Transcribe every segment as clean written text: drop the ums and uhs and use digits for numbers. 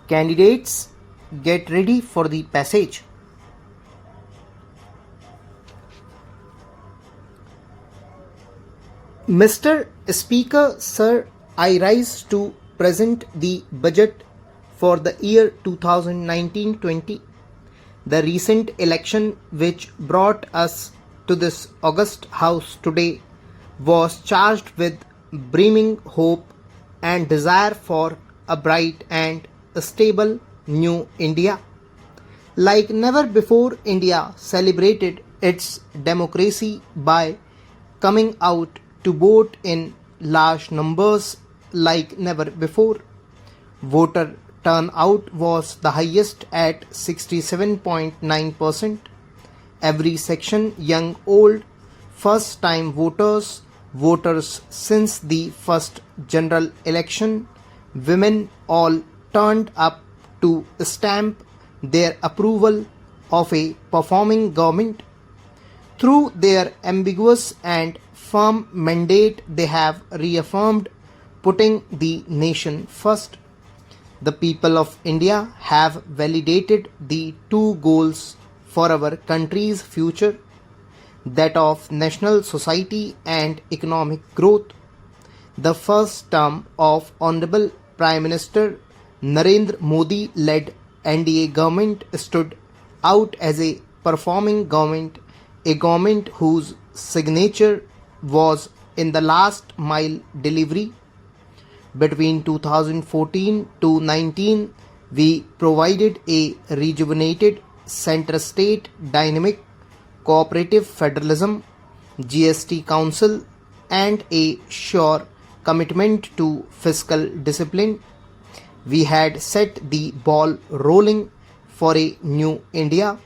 Candidates, get ready for the passage. Mr. Speaker, Sir, I rise to present the budget for the year 2019-20. The recent election which brought us to this august house today was charged with brimming hope and desire for a bright and stable new India. Like never before, India celebrated its democracy by coming out to vote in large numbers like never before. Voter turnout was the highest at 67.9%. Every section, young, old, first time voters, voters since the first general election, women all turned up to stamp their approval of a performing government. Through their ambiguous and firm mandate, they have reaffirmed putting the nation first. The people of India have validated the two goals for our country's future, that of national society and economic growth. The first term of Honorable Prime Minister Narendra Modi led NDA government stood out as a performing government, a government whose signature was in the last mile delivery. Between 2014 to 19, we provided a rejuvenated center-state dynamic cooperative federalism, GST Council, and a sure commitment to fiscal discipline. We had set the ball rolling for a new India,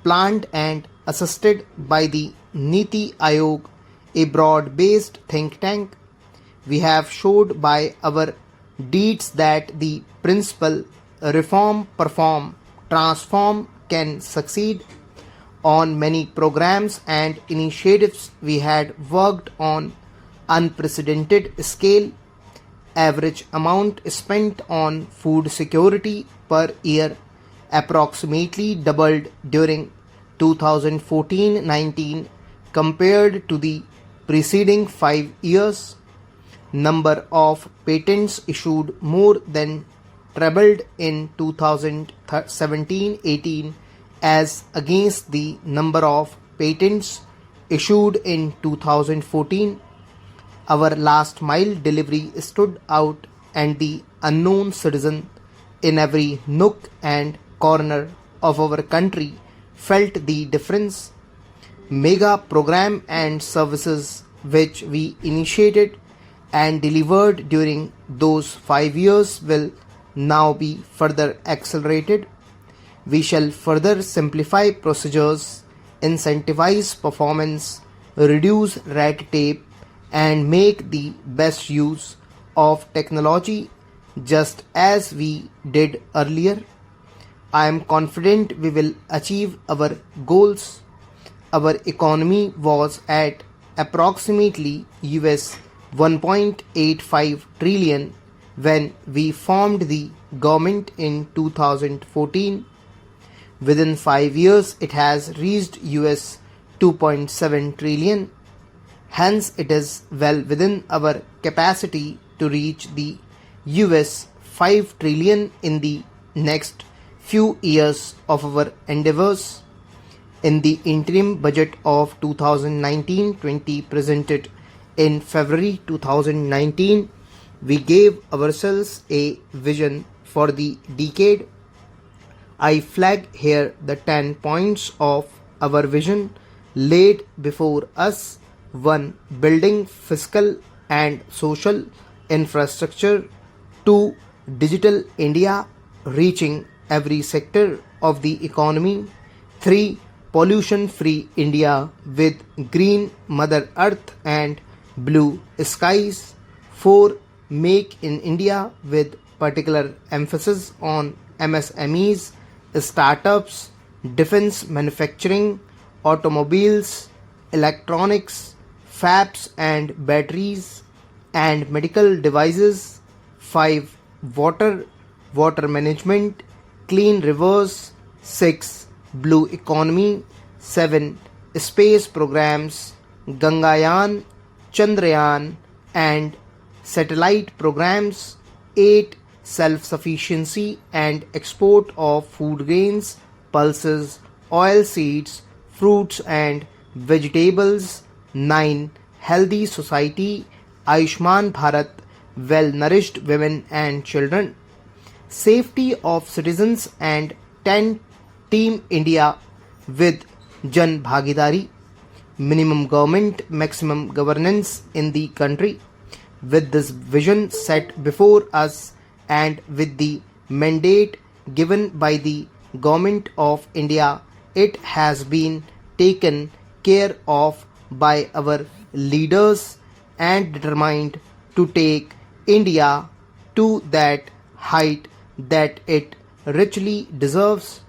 planned and assisted by the Niti Aayog, a broad-based think tank. We have showed by our deeds that the principle reform, perform, transform can succeed. On many programs and initiatives we had worked on unprecedented scale. Average amount spent on food security per year approximately doubled during 2014-19 compared to the preceding 5 years. Number of patents issued more than trebled in 2017-18 as against the number of patents issued in 2014. Our last mile delivery stood out, and the unknown citizen in every nook and corner of our country felt the difference. Mega program and services which we initiated and delivered during those 5 years will now be further accelerated. We shall further simplify procedures, incentivize performance, reduce red tape, and make the best use of technology just as we did earlier. I am confident we will achieve our goals. Our economy was at approximately US 1.85 trillion when we formed the government in 2014. Within 5 years, it has reached US 2.7 trillion. Hence, it is well within our capacity to reach the US 5 trillion in the next few years of our endeavors. In the interim budget of 2019-20 presented in February 2019, we gave ourselves a vision for the decade. I flag here the 10 points of our vision laid before us. 1. Building fiscal and social infrastructure. 2. Digital India, reaching every sector of the economy. 3. Pollution-free India with green Mother Earth and blue skies. 4. Make in India with particular emphasis on MSMEs, startups, defense manufacturing, automobiles, electronics, fabs and batteries, and medical devices. 5. Water, water management, clean rivers, 6. Blue economy, 7. Space programs, Gangayaan, Chandrayaan and satellite programs, 8. Self-sufficiency and export of food grains, pulses, oil seeds, fruits and vegetables, 9. Healthy society, Ayushman Bharat, well-nourished women and children, safety of citizens and 10. Team India with Jan Bhagidari, minimum government, maximum governance in the country. With this vision set before us and with the mandate given by the Government of India, it has been taken care of by our leaders and determined to take India to that height that it richly deserves.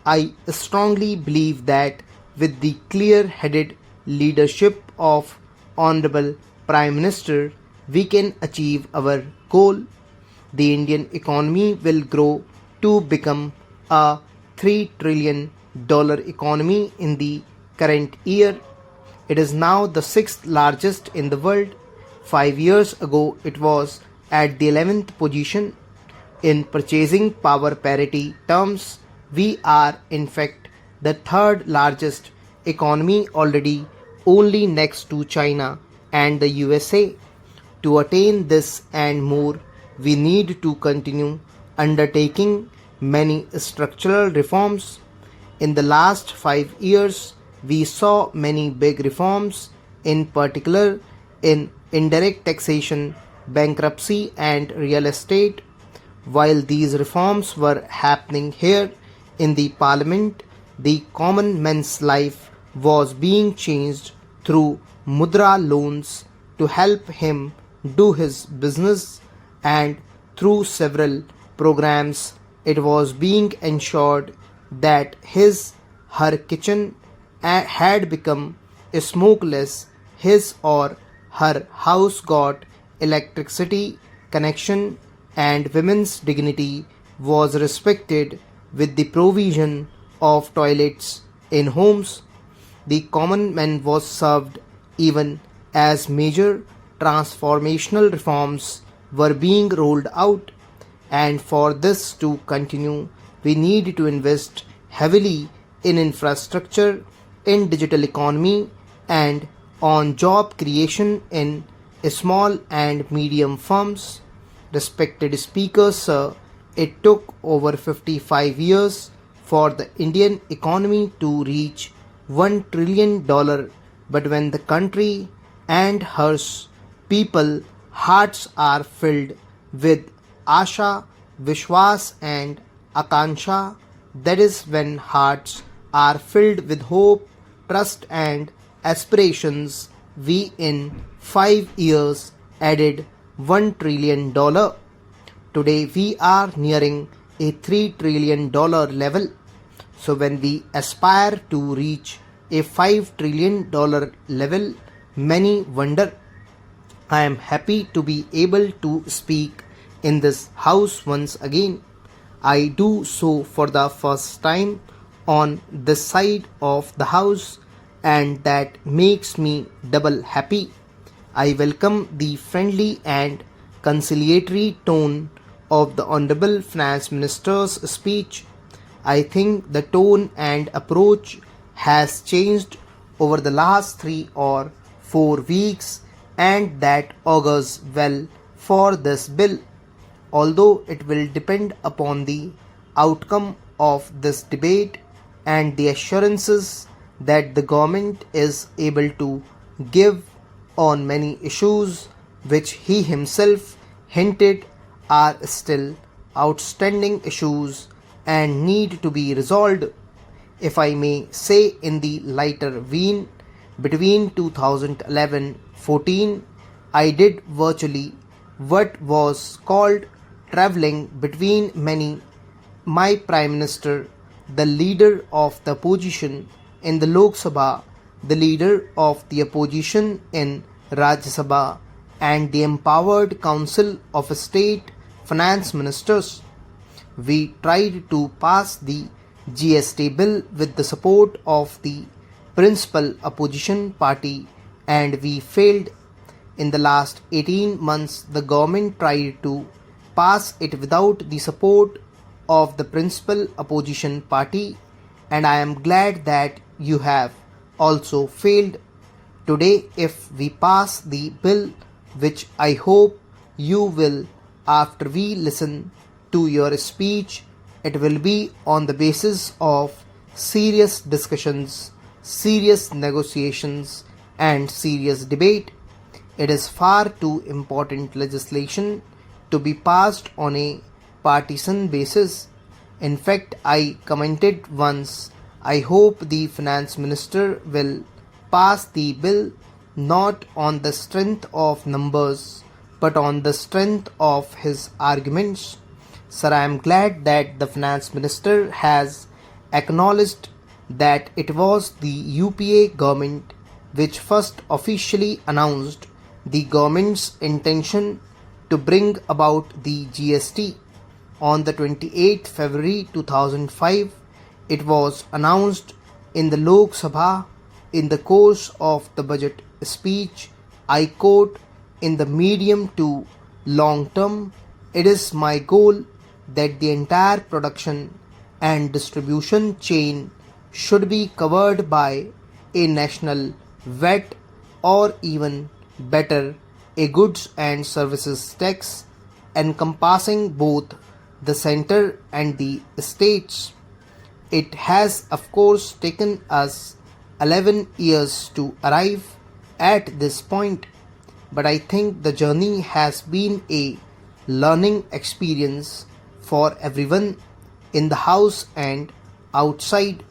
I strongly believe that with the clear-headed leadership of Honorable Prime Minister, we can achieve our goal. The Indian economy will grow to become a $3 trillion economy in the current year. It is now the 6th largest in the world. 5 years ago, it was at the 11th position. In purchasing power parity terms, we are in fact the 3rd largest economy already, only next to China and the USA. To attain this and more, we need to continue undertaking many structural reforms. In the last 5 years, we saw many big reforms, in particular in indirect taxation, bankruptcy and real estate. While these reforms were happening here in the parliament, the common man's life was being changed through mudra loans to help him do his business, and through several programs it was being ensured that her kitchen had become smokeless, his or her house got electricity connection, and women's dignity was respected with the provision of toilets in homes. The common man was served even as major transformational reforms were being rolled out, and for this to continue, we need to invest heavily in infrastructure, in digital economy, and on job creation in small and medium firms. Respected speakers, sir, it took over 55 years for the Indian economy to reach $1 trillion, but when the country and her people hearts are filled with Asha, Vishwas and Akansha, that is when hearts are filled with hope, trust and aspirations, we in 5 years added $1 trillion. Today we are nearing a $3 trillion level. So when we aspire to reach a $5 trillion level, many wonder. I am happy to be able to speak in this house once again. I do so for the first time on this side of the house, and that makes me double happy. I welcome the friendly and conciliatory tone of the Honorable Finance Minister's speech. I think the tone and approach has changed over the last 3 or 4 weeks, and that augurs well for this bill. Although it will depend upon the outcome of this debate and the assurances that the government is able to give on many issues which he himself hinted are still outstanding issues and need to be resolved. If I may say, in the lighter vein, between 2011-14, I did virtually what was called travelling between my Prime Minister, the leader of the opposition in the Lok Sabha, the leader of the opposition in Rajya Sabha, and the empowered Council of State Finance Ministers. we tried to pass the GST bill with the support of the principal opposition party and we failed. In the last 18 months, the government tried to pass it without the support of the principal opposition party, and I am glad that you have also failed. Today, if we pass the bill, which I hope you will after we listen to your speech, it will be on the basis of serious discussions, serious negotiations, and serious debate. It is far too important legislation to be passed on a partisan basis. In fact, I commented once, I hope the finance minister will pass the bill not on the strength of numbers but on the strength of his arguments. Sir, I am glad that the finance minister has acknowledged that it was the UPA government which first officially announced the government's intention to bring about the GST. On the 28th February 2005, it was announced in the Lok Sabha in the course of the budget speech. I quote, "In the medium to long term, it is my goal that the entire production and distribution chain should be covered by a national VAT or even better, a goods and services tax encompassing both the center and the states." It has of course taken us 11 years to arrive at this point, but I think the journey has been a learning experience for everyone in the house and outside.